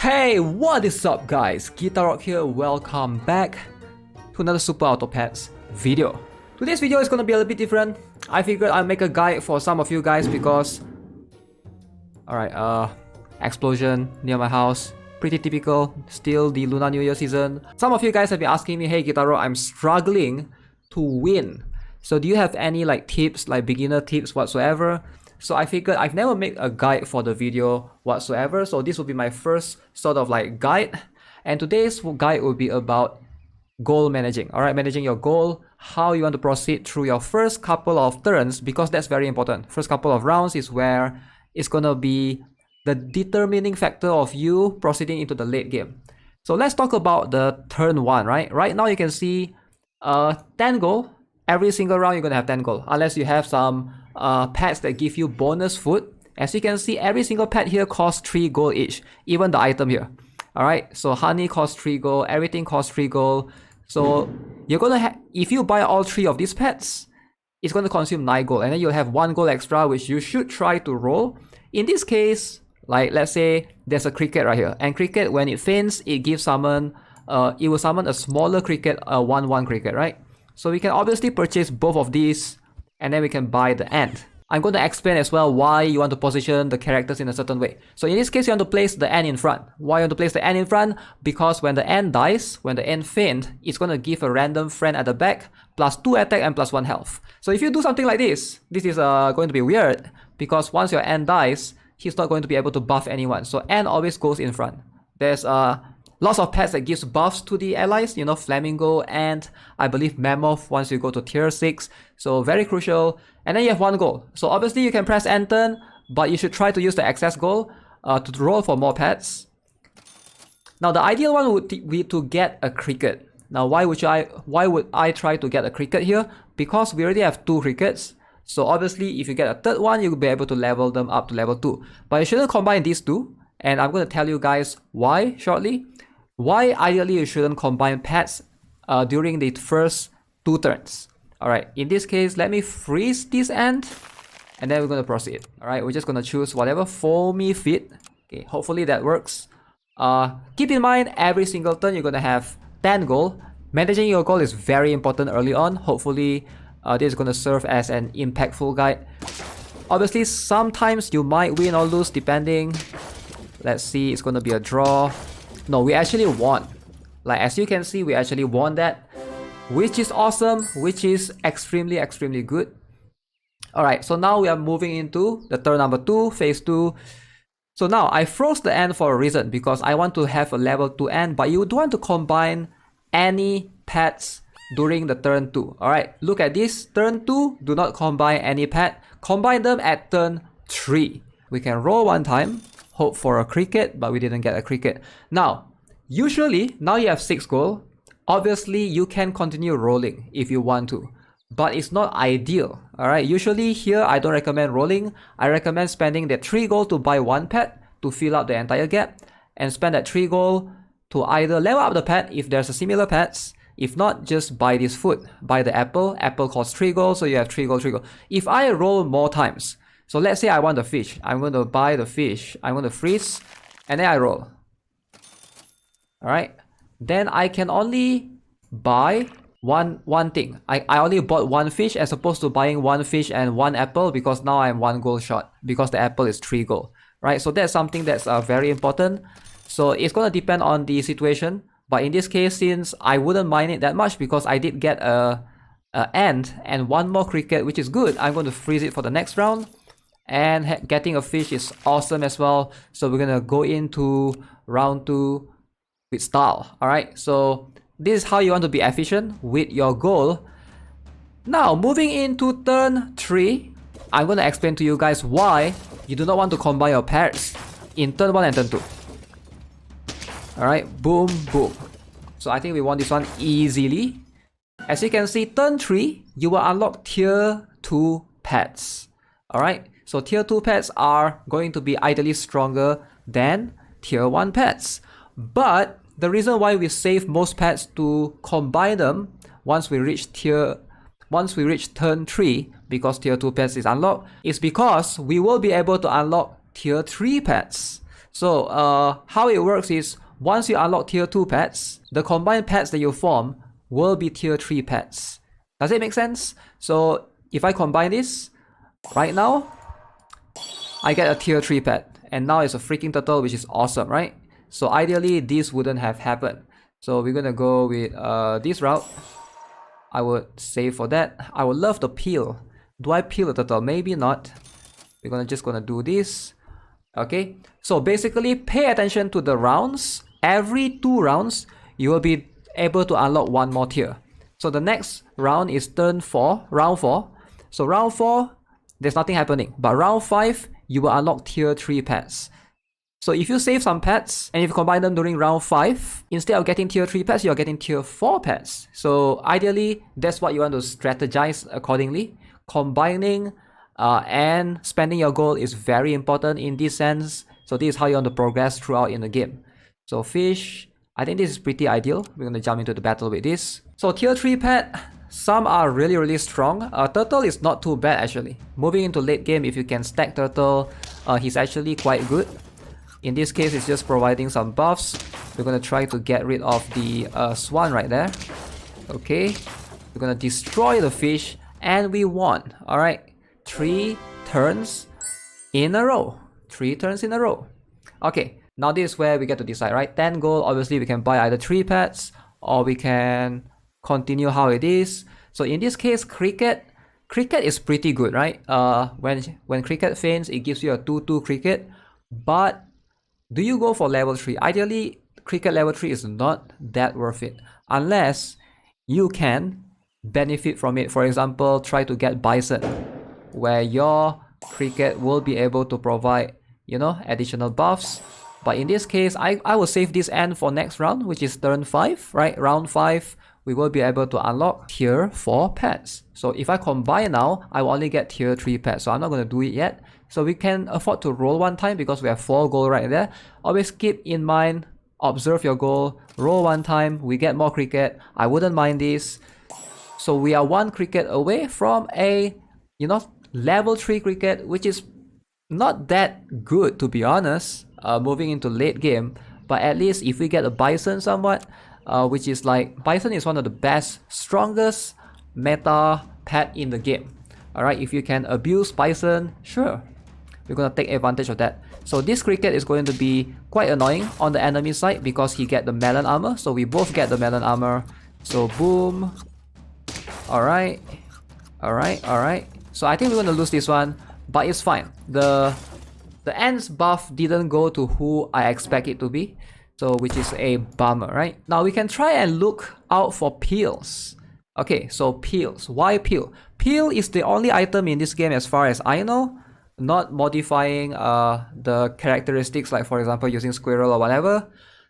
Hey, what is up guys? GuitarRock here, welcome back to another Super Auto Pets video. Today's video is gonna be a little bit different. I figured I'll make a guide for some of you guys because... Alright, explosion near my house. Pretty typical, still the Lunar New Year season. Some of you guys have been asking me, hey GuitarRock, I'm struggling to win. So do you have any tips, beginner tips whatsoever? So I figured I've never made a guide for the video whatsoever. So this will be my first sort of guide. And today's guide will be about goal managing. Alright, managing your goal, how you want to proceed through your first couple of turns, because that's very important. First couple of rounds is where it's gonna be the determining factor of you proceeding into the late game. So let's talk about the turn 1, right? Right now you can see 10 goal. Every single round you're gonna have 10 gold, unless you have some pets that give you bonus food. As you can see, every single pet here costs 3 gold each, even the item here. Alright, so honey costs 3 gold, everything costs 3 gold. So you're gonna have, if you buy all 3 of these pets, it's gonna consume 9 gold, and then you'll have 1 gold extra, which you should try to roll. In this case, let's say there's a cricket right here, and cricket, when it faints, it gives summon, it will summon a smaller cricket, a 1/1 cricket, right? So we can obviously purchase both of these, and then we can buy the ant. I'm going to explain as well why you want to position the characters in a certain way. So in this case, you want to place the ant in front. Why you want to place the ant in front? Because when the ant dies, when the ant faints, it's going to give a random friend at the back plus 2 attack and plus 1 health. So if you do something like this, this is going to be weird, because once your ant dies, he's not going to be able to buff anyone. So ant always goes in front. There's lots of pets that gives buffs to the allies, you know, Flamingo, Ant, I believe Mammoth once you go to tier 6. So very crucial. And then you have 1 goal. So obviously you can press enter, but you should try to use the excess goal to roll for more pets. Now the ideal one would be to get a cricket. Now why would I try to get a cricket here? Because we already have 2 crickets. So obviously if you get a third one, you'll be able to level them up to level 2. But you shouldn't combine these two. And I'm going to tell you guys why shortly. Why ideally you shouldn't combine pets during the first 2 turns. Alright, in this case, let me freeze this ant, and then we're going to proceed. Alright, we're just going to choose whatever foamy fit. Okay, hopefully that works. Keep in mind, every single turn you're going to have 10 gold. Managing your goal is very important early on. Hopefully this is going to serve as an impactful guide. Obviously, sometimes you might win or lose depending. Let's see, it's going to be a draw. No, we actually won. As you can see, we actually won that, which is awesome, which is extremely good. Alright, so now we are moving into the turn number 2, phase 2. So now I froze the ant for a reason, because I want to have a level 2 ant, but you don't want to combine any pets during the turn 2. Alright, look at this. Turn 2, do not combine any pet. Combine them at turn 3. We can roll 1 time. Hope for a cricket, but we didn't get a cricket. Now, usually, now you have 6 gold. Obviously, you can continue rolling if you want to, but it's not ideal. Alright, usually here, I don't recommend rolling. I recommend spending that 3 gold to buy 1 pet to fill up the entire gap, and spend that 3 gold to either level up the pet if there's a similar pets. If not, just buy this food. Buy the apple. Apple costs 3 gold, so you have 3 gold, 3 gold. If I roll more times, so let's say I want the fish. I'm going to buy the fish. I'm going to freeze, and then I roll. Alright. Then I can only buy one thing. I only bought 1 fish as opposed to buying 1 fish and 1 apple, because now I'm 1 gold short, because the apple is 3 gold. Right? So that's something that's very important. So it's going to depend on the situation. But in this case, since I wouldn't mind it that much, because I did get a ant and 1 more cricket, which is good, I'm going to freeze it for the next round. And getting a fish is awesome as well. So we're gonna go into round 2 with style. Alright, so this is how you want to be efficient with your goal. Now, moving into turn 3, I'm gonna explain to you guys why you do not want to combine your pairs in turn 1 and turn 2. Alright, boom, boom. So I think we won this one easily. As you can see, turn 3, you will unlock tier 2 pets. Alright. So tier 2 pets are going to be ideally stronger than tier 1 pets. But the reason why we save most pets to combine them once we reach turn 3, because tier 2 pets is unlocked, is because we will be able to unlock tier 3 pets. So how it works is once you unlock tier 2 pets, the combined pets that you form will be tier 3 pets. Does it make sense? So if I combine this right now, I get a tier 3 pet, and now it's a freaking turtle, which is awesome, right? So ideally this wouldn't have happened. So we're gonna go with this route. I would save for that. I would love to peel. Do I peel the turtle? Maybe not. We're just gonna do this. Okay, so basically pay attention to the rounds. Every 2 rounds you will be able to unlock 1 more tier. So the next round is round 4. So round 4 there's nothing happening, but round 5 you will unlock tier 3 pets. So if you save some pets and if you combine them during round 5, instead of getting tier 3 pets, you're getting tier 4 pets. So ideally that's what you want to strategize accordingly. Combining and spending your gold is very important in this sense. So this is how you want to progress throughout in the game. So fish, I think this is pretty ideal. We're going to jump into the battle with this. So tier 3 pet, some are really strong. Turtle is not too bad actually. Moving into late game, if you can stack turtle, he's actually quite good. In this case, it's just providing some buffs. We're going to try to get rid of the swan right there. Okay, we're going to destroy the fish and we won. Alright, 3 turns in a row. 3 turns in a row. Okay, now this is where we get to decide, right? 10 gold, obviously we can buy either 3 pets or we can continue how it is. So in this case, cricket is pretty good, right? When cricket faints, it gives you a 2/2 cricket. But do you go for level 3? Ideally, cricket level 3 is not that worth it unless you can benefit from it. For example, try to get bison, where your cricket will be able to provide, you know, additional buffs. But in this case, I will save this end for next round, which is turn 5, right? Round 5, we will be able to unlock tier 4 pets. So if I combine now, I will only get tier 3 pets. So I'm not going to do it yet. So we can afford to roll 1 time because we have 4 gold right there. Always keep in mind, observe your goal, roll 1 time, we get more cricket. I wouldn't mind this. So we are 1 cricket away from a, you know, level 3 cricket, which is not that good to be honest, moving into late game. But at least if we get a bison somewhat, which is like, bison is one of the best, strongest meta pet in the game. Alright, if you can abuse bison, sure, we're gonna take advantage of that. So this cricket is going to be quite annoying on the enemy side because he get the melon armor. So we both get the melon armor. So boom. Alright. So I think we're gonna lose this one, but it's fine. The ants buff didn't go to who I expect it to be. So which is a bummer, right? Now we can try and look out for peels. Okay, so peels. Why peel? Peel is the only item in this game as far as I know, not modifying the characteristics, like for example using squirrel or whatever,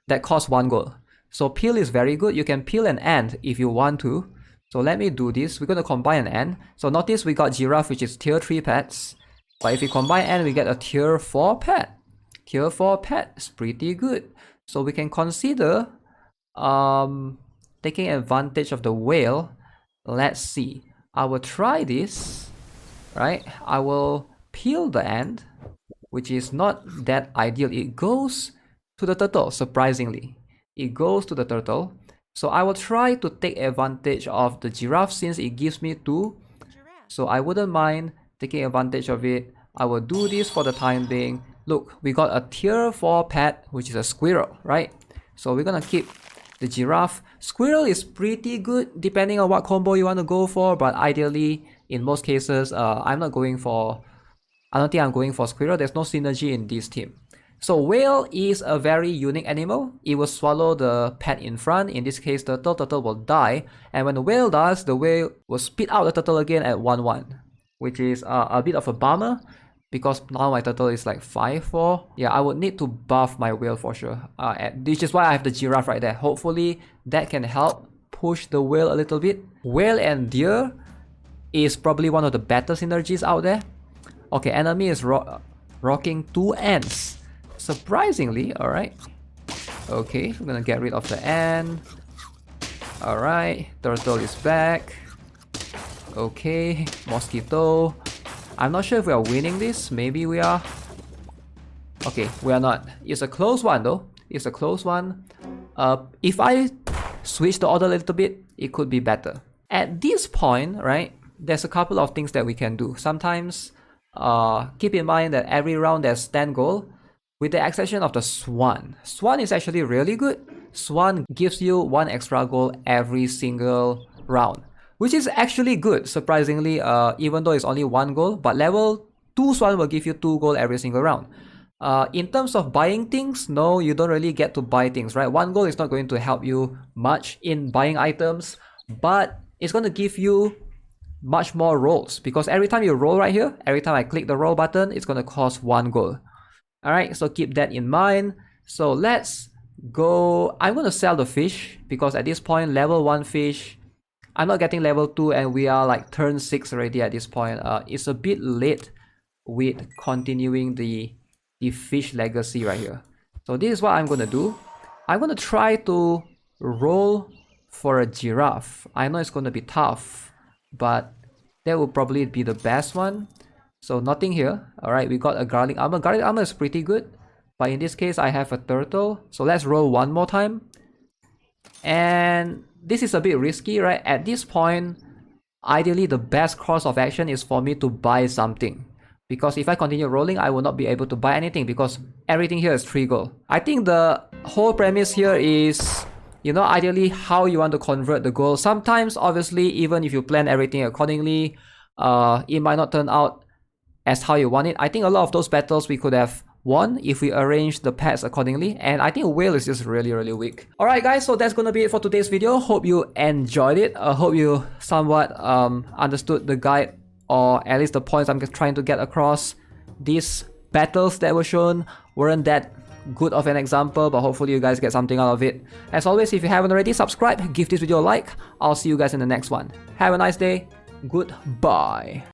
that costs 1 gold. So peel is very good. You can peel an ant if you want to. So let me do this. We're going to combine an ant. So notice we got giraffe, which is tier 3 pets. But if we combine ant, we get a tier 4 pet. Tier 4 pet is pretty good. So we can consider taking advantage of the whale. Let's see. I will try this, right? I will peel the ant, which is not that ideal. It goes to the turtle, surprisingly. It goes to the turtle. So I will try to take advantage of the giraffe since it gives me 2. So I wouldn't mind taking advantage of it. I will do this for the time being. Look, we got a tier 4 pet, which is a squirrel, right? So we're gonna keep the giraffe. Squirrel is pretty good depending on what combo you want to go for, but ideally, in most cases, I don't think I'm going for squirrel. There's no synergy in this team. So whale is a very unique animal. It will swallow the pet in front. In this case, the turtle will die. And when the whale does, the whale will spit out the turtle again at 1/1, which is a bit of a bummer because now my turtle is like 5/4. Yeah, I would need to buff my whale for sure. Which is why I have the giraffe right there. Hopefully that can help push the whale a little bit. Whale and deer is probably one of the better synergies out there. Okay, enemy is rocking 2 ants. Surprisingly, alright. Okay, we're gonna get rid of the ant. Alright, turtle is back. Okay, mosquito. I'm not sure if we are winning this. Maybe we are. Okay, we are not. It's a close one though. It's a close one. If I switch the order a little bit, it could be better. At this point, right, there's a couple of things that we can do. Sometimes, keep in mind that every round there's 10 gold, with the exception of the Swan. Swan is actually really good. Swan gives you 1 extra gold every single round, which is actually good, surprisingly, even though it's only 1 gold, but level 2 Swan will give you 2 gold every single round. In terms of buying things, no, you don't really get to buy things, right? 1 gold is not going to help you much in buying items, but it's going to give you much more rolls, because every time you roll right here, every time I click the roll button, it's going to cost 1 gold. Alright, so keep that in mind. So let's go. I'm going to sell the fish, because at this point, level 1 fish, I'm not getting level 2 and we are like turn 6 already at this point. It's a bit late with continuing the fish legacy right here. So this is what I'm going to do. I'm going to try to roll for a giraffe. I know it's going to be tough, but that will probably be the best one. So nothing here. Alright, we got a garlic armor. Garlic armor is pretty good, but in this case I have a turtle. So let's roll one more time. And this is a bit risky, right? At this point, ideally the best course of action is for me to buy something, because if I continue rolling, I will not be able to buy anything, because everything here is 3 gold. I think the whole premise here is, you know, ideally how you want to convert the gold. Sometimes, obviously, even if you plan everything accordingly, it might not turn out as how you want it. I think a lot of those battles we could have won if we arrange the pets accordingly, and I think whale is just really weak. Alright guys, so that's gonna be it for today's video. Hope you enjoyed it. I hope you somewhat understood the guide, or at least the points I'm trying to get across. These battles that were shown weren't that good of an example, but hopefully you guys get something out of it. As always, if you haven't already, subscribe, give this video a like. I'll see you guys in the next one. Have a nice day. Goodbye.